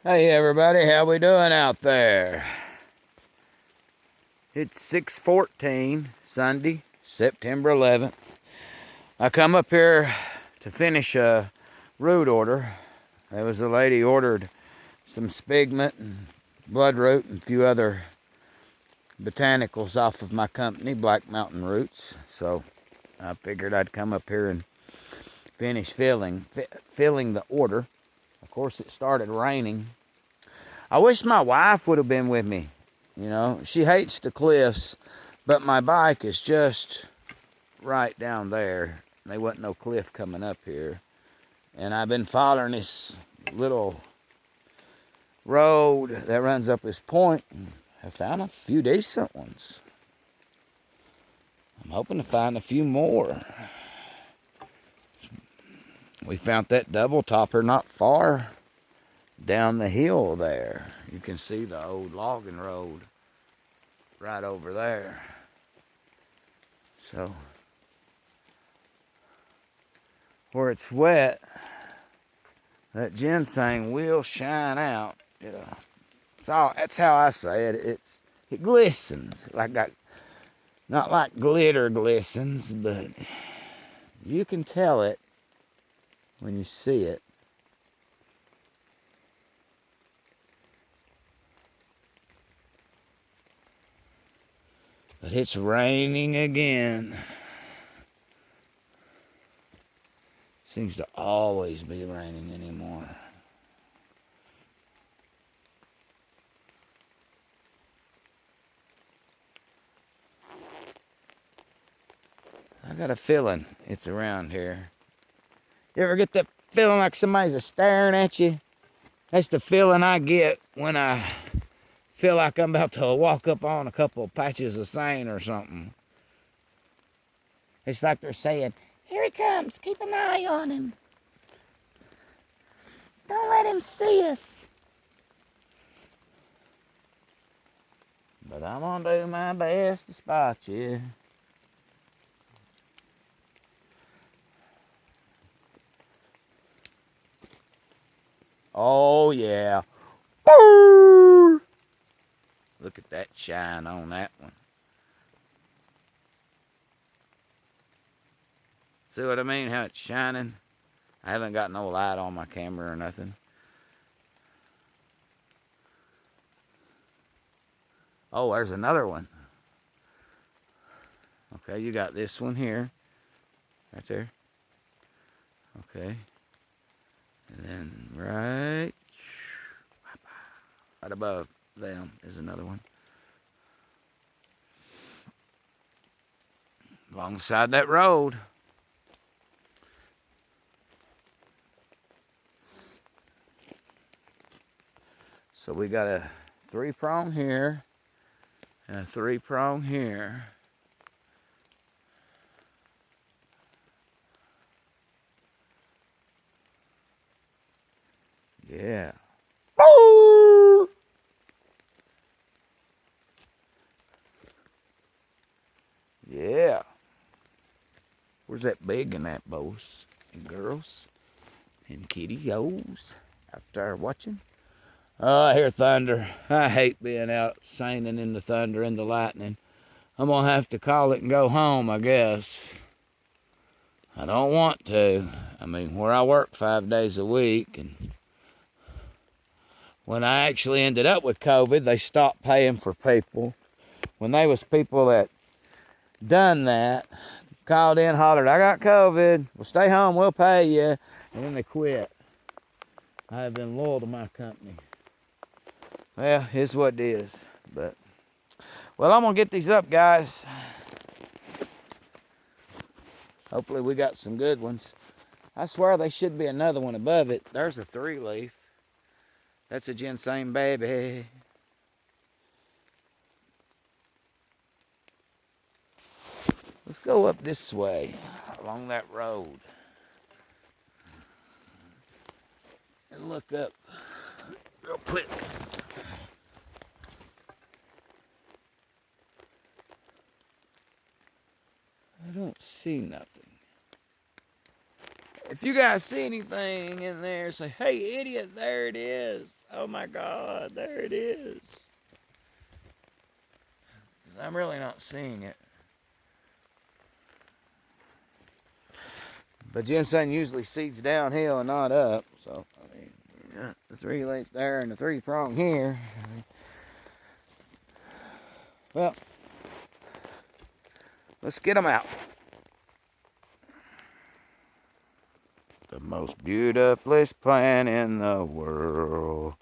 Hey everybody, how we doing out there? It's 6:14, Sunday, September 11th. I come up here to finish a root order. There was a lady ordered some spigment and bloodroot and a few other botanicals off of my company, Black Mountain Roots. So I figured I'd come up here and finish filling the order. Of course, it started raining. I wish my wife would have been with me. You know, she hates the cliffs, but my bike is just right down there. There wasn't no cliff coming up here. And I've been following this little road that runs up this point, and I found a few decent ones. I'm hoping to find a few more. We found that double topper not far down the hill there. You can see the old logging road right over there. So where it's wet, that ginseng will shine out. That's how I say it. It glistens not like glitter glistens, but you can tell it when you see it. But it's raining again. Seems to always be raining anymore. I got a feeling it's around here. You ever get that feeling like somebody's staring at you? That's the feeling I get when I feel like I'm about to walk up on a couple of patches of sand or something. It's like they're saying, "Here he comes, keep an eye on him. Don't let him see us." But I'm gonna do my best to spot you. Oh yeah. Boo! Look at that shine on that one. See what I mean? How it's shining? I haven't got no light on my camera or nothing. Oh, there's another one. Okay, you got this one here. Right there. Okay. And then right above them is another one. Alongside that road. So we got a 3-prong here and a 3-prong here. Yeah. Boo! Yeah. Where's that big and that boys and girls and kitty-os out there watching? Oh, I hear thunder. I hate being out singing in the thunder and the lightning. I'm going to have to call it and go home, I guess. I don't want to. I mean, where I work 5 days a week, and when I actually ended up with COVID, they stopped paying for people. When they was people that done that, called in, hollered, "I got COVID. Well, stay home. We'll pay you." And then they quit. I have been loyal to my company. Well, it's what it is. But, well, I'm going to get these up, guys. Hopefully we got some good ones. I swear there should be another one above it. There's a 3-leaf. That's a ginseng baby. Let's go up this way, along that road. And look up real quick. I don't see nothing. If you guys see anything in there, say, hey, idiot, there it is. Oh, my God, there it is. I'm really not seeing it. But ginseng usually seeds downhill and not up. So, I mean, the 3-leaf there and the 3-prong here. Well, let's get them out. The most beautifulest plant in the world.